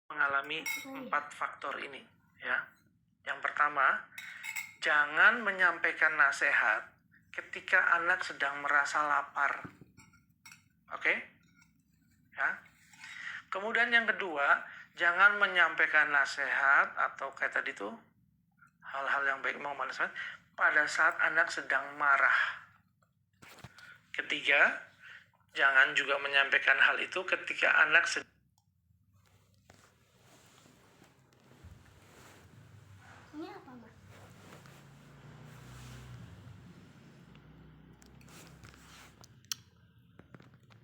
mengalami 4 faktor ini ya. Yang pertama, jangan menyampaikan nasihat ketika anak sedang merasa lapar. Oke? Ya. Kemudian yang kedua, jangan menyampaikan nasihat atau kayak tadi tuh hal-hal yang baik mau nasihat pada saat anak sedang marah. Ketiga, jangan juga menyampaikan hal itu ketika anak sedang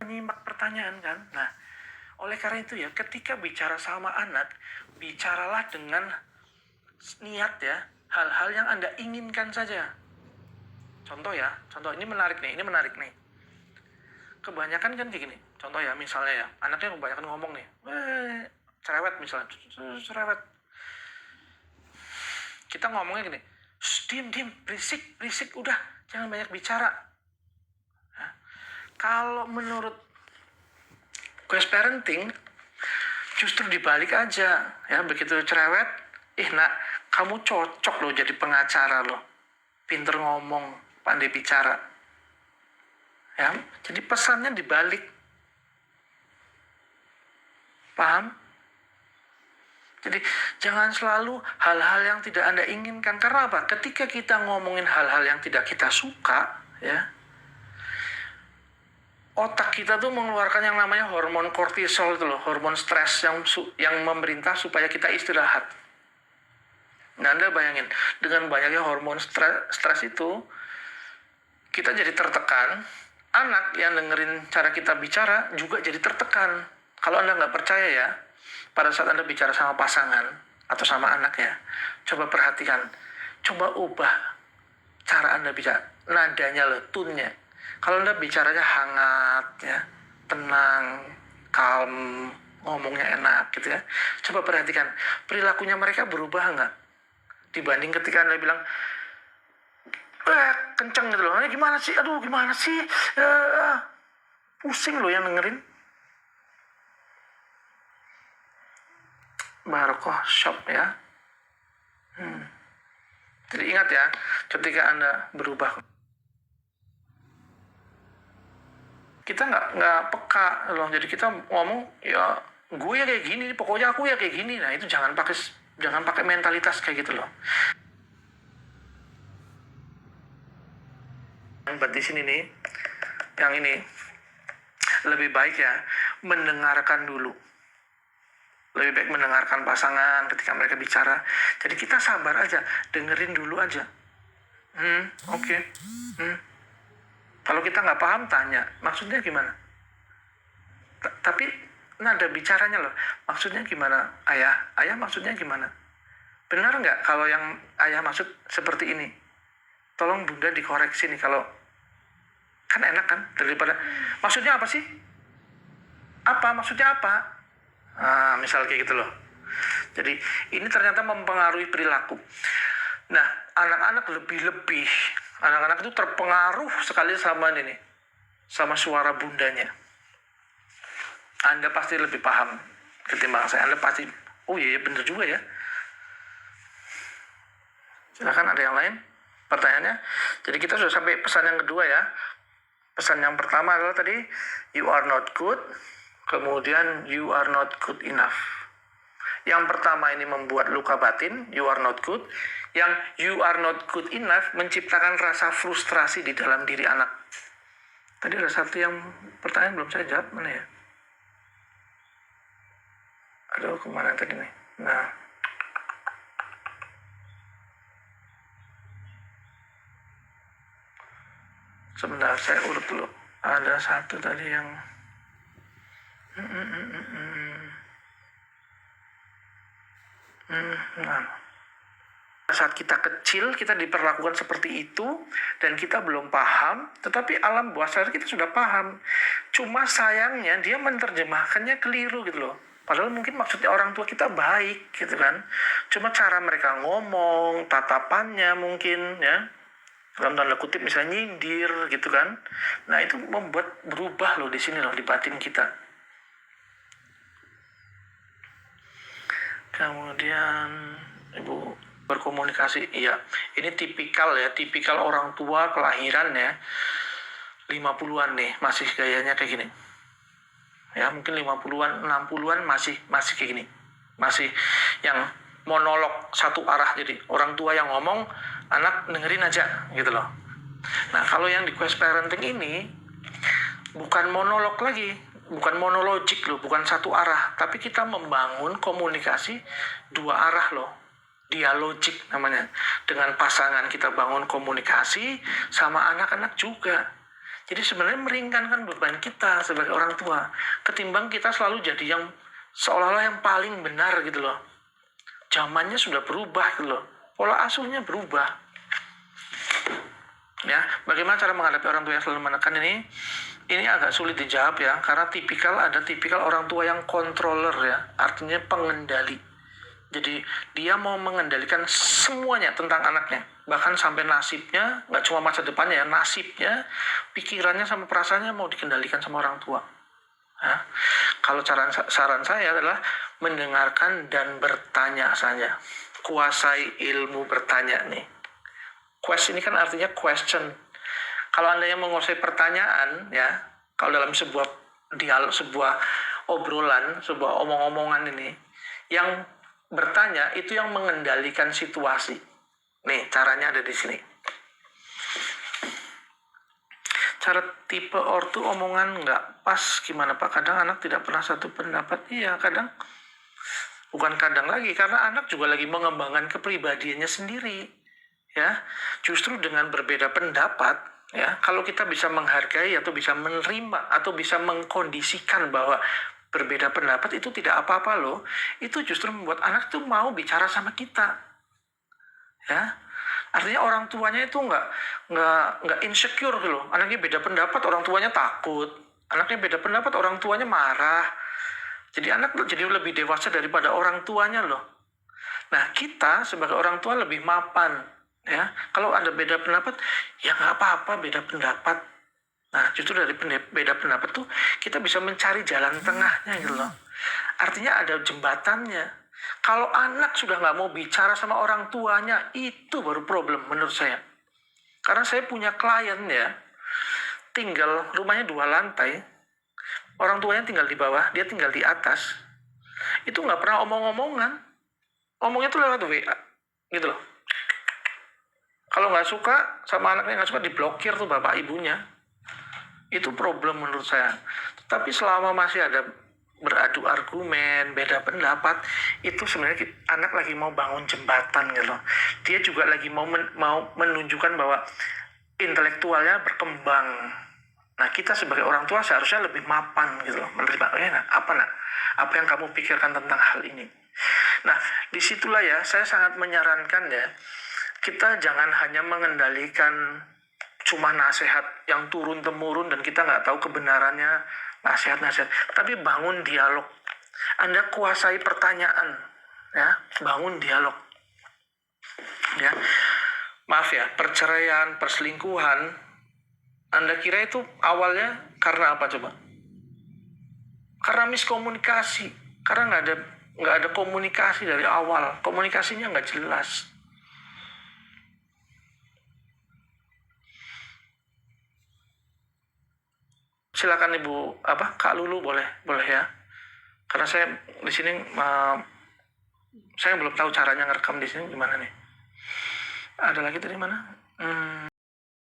menyimak pertanyaan kan. Nah, oleh karena itu ya, ketika bicara sama anak, bicaralah dengan niat ya, hal-hal yang Anda inginkan saja. Contoh ini menarik nih. Kebanyakan kan kayak gini. Contoh ya, misalnya ya, anaknya kebanyakan ngomong nih, cerewet misalnya, cerewet. Kita ngomongnya gini, diam, berisik, udah, jangan banyak bicara. Nah, kalau menurut quest parenting, justru dibalik aja, ya, begitu cerewet, nak, kamu cocok loh jadi pengacara loh, pinter ngomong, pandai bicara, ya, jadi pesannya dibalik, paham? Jadi jangan selalu hal-hal yang tidak Anda inginkan. Karena apa? Ketika kita ngomongin hal-hal yang tidak kita suka, ya, otak kita tuh mengeluarkan yang namanya hormon kortisol itu loh, hormon stres yang memerintah supaya kita istirahat. Nah, Anda bayangin, dengan banyaknya hormon stres itu, kita jadi tertekan. Anak yang dengerin cara kita bicara juga jadi tertekan. Kalau Anda nggak percaya ya, pada saat Anda bicara sama pasangan atau sama anak ya, coba perhatikan, coba ubah cara Anda bicara, nadanya loh, tune-nya. Kalau Anda bicaranya hangat ya, tenang, calm, ngomongnya enak gitu ya, coba perhatikan perilakunya mereka berubah nggak dibanding ketika Anda bilang kenceng gitu loh, gimana sih, pusing loh yang dengerin. Barokoh shop ya. Jadi ingat ya, ketika Anda berubah, kita nggak peka loh. Jadi kita ngomong ya, gue ya kayak gini, pokoknya aku ya kayak gini. Nah, itu jangan pakai mentalitas kayak gitu loh. Buat di sini nih, yang ini lebih baik ya mendengarkan dulu. Lebih baik mendengarkan pasangan ketika mereka bicara. Jadi kita sabar aja, dengerin dulu aja. Oke. Kalau kita nggak paham, tanya, maksudnya gimana? Tapi nada bicaranya loh, maksudnya gimana, ayah? Ayah maksudnya gimana? Benar nggak kalau yang ayah maksud seperti ini? Tolong bunda dikoreksi nih, kalau kan enak kan, daripada maksudnya apa sih? Maksudnya apa? Misal kayak gitu loh. Jadi ini ternyata mempengaruhi perilaku. Nah, anak-anak lebih-lebih, anak-anak itu terpengaruh sekali sama ini nih, sama suara bundanya. Anda pasti lebih paham ketimbang saya. Anda pasti, oh iya bener juga ya. Silakan, ada yang lain pertanyaannya. Jadi kita sudah sampai pesan yang kedua ya. Pesan yang pertama adalah tadi, you are not good. Kemudian you are not good enough. Yang pertama ini membuat luka batin, you are not good. Yang you are not good enough menciptakan rasa frustrasi di dalam diri anak. Tadi ada satu yang pertanyaan belum saya jawab, mana ya? Aduh, kemana tadi nih? Nah, sebentar, saya urut dulu. Ada satu tadi yang nah, saat kita kecil kita diperlakukan seperti itu dan kita belum paham, tetapi alam bawah sadar kita sudah paham. Cuma sayangnya dia menerjemahkannya keliru gitu loh. Padahal mungkin maksudnya orang tua kita baik gitu kan. Cuma cara mereka ngomong, tatapannya mungkin ya, dalam tanda kutip misalnya nyindir gitu kan. Nah, itu membuat berubah loh di sini loh, di batin kita. Kemudian ibu berkomunikasi, iya ini tipikal orang tua kelahiran ya 50-an nih, masih gayanya kayak gini ya, mungkin 50-an 60-an masih kayak gini, masih yang monolog satu arah, jadi orang tua yang ngomong anak dengerin aja gitu loh. Nah kalau yang di quest parenting ini bukan monolog lagi, bukan monologik loh, bukan satu arah, tapi kita membangun komunikasi dua arah loh, dialogik namanya. Dengan pasangan kita bangun komunikasi, sama anak-anak juga. Jadi sebenarnya meringankan beban kita sebagai orang tua, ketimbang kita selalu jadi yang seolah-olah yang paling benar gitu loh. Zamannya sudah berubah gitu loh, pola asuhnya berubah. Ya, bagaimana cara menghadapi orang tua yang selalu menekan ini? Ini agak sulit dijawab ya, karena ada tipikal orang tua yang controller ya, artinya pengendali. Jadi dia mau mengendalikan semuanya tentang anaknya, bahkan sampai nasibnya, nggak cuma masa depannya ya, nasibnya, pikirannya sama perasaannya mau dikendalikan sama orang tua. Ya. Kalau saran saya adalah mendengarkan dan bertanya saja. Kuasai ilmu bertanya nih. Quest ini kan artinya question. Kalau Anda yang menguasai pertanyaan ya, kalau dalam sebuah dialog, sebuah obrolan, sebuah omong-omongan ini, yang bertanya itu yang mengendalikan situasi. Nih, caranya ada di sini. Cara tipe ortu omongan nggak pas gimana Pak? Kadang anak tidak pernah satu pendapat. Iya, kadang. Bukan kadang lagi, karena anak juga lagi mengembangkan kepribadiannya sendiri. Ya, justru dengan berbeda pendapat, ya, kalau kita bisa menghargai atau bisa menerima atau bisa mengkondisikan bahwa berbeda pendapat itu tidak apa-apa loh, itu justru membuat anak tuh mau bicara sama kita. Ya, artinya orang tuanya itu nggak insecure gitu loh. Anaknya beda pendapat, orang tuanya takut. Anaknya beda pendapat, orang tuanya marah. Jadi anak jadi lebih dewasa daripada orang tuanya loh. Nah, kita sebagai orang tua lebih mapan. Ya, kalau ada beda pendapat, ya nggak apa-apa beda pendapat. Nah, justru dari beda pendapat tuh kita bisa mencari jalan tengahnya gitu loh. Artinya ada jembatannya. Kalau anak sudah nggak mau bicara sama orang tuanya, itu baru problem menurut saya. Karena saya punya klien ya, tinggal rumahnya 2 lantai, orang tuanya tinggal di bawah, dia tinggal di atas. Itu nggak pernah omong-omongan. Omongnya tuh lewat WA, gitu loh. Kalau nggak suka sama anaknya, nggak suka, diblokir tuh bapak ibunya. Itu problem menurut saya. Tapi selama masih ada beradu argumen, beda pendapat, itu sebenarnya anak lagi mau bangun jembatan gitu loh. Dia juga lagi mau menunjukkan bahwa intelektualnya berkembang. Nah, kita sebagai orang tua seharusnya lebih mapan gitu loh, menerima, apa yang kamu pikirkan tentang hal ini. Nah, disitulah ya, saya sangat menyarankan ya, kita jangan hanya mengendalikan cuma nasihat yang turun-temurun dan kita nggak tahu kebenarannya nasihat-nasihat, tapi bangun dialog. Anda kuasai pertanyaan, ya, bangun dialog. Ya, maaf ya, perceraian, perselingkuhan, Anda kira itu awalnya karena apa coba? Karena miskomunikasi, karena nggak ada komunikasi dari awal, komunikasinya nggak jelas. Silakan Ibu Kak Lulu boleh ya. Karena saya di sini saya belum tahu caranya ngerekam di sini gimana nih. Ada lagi dari mana?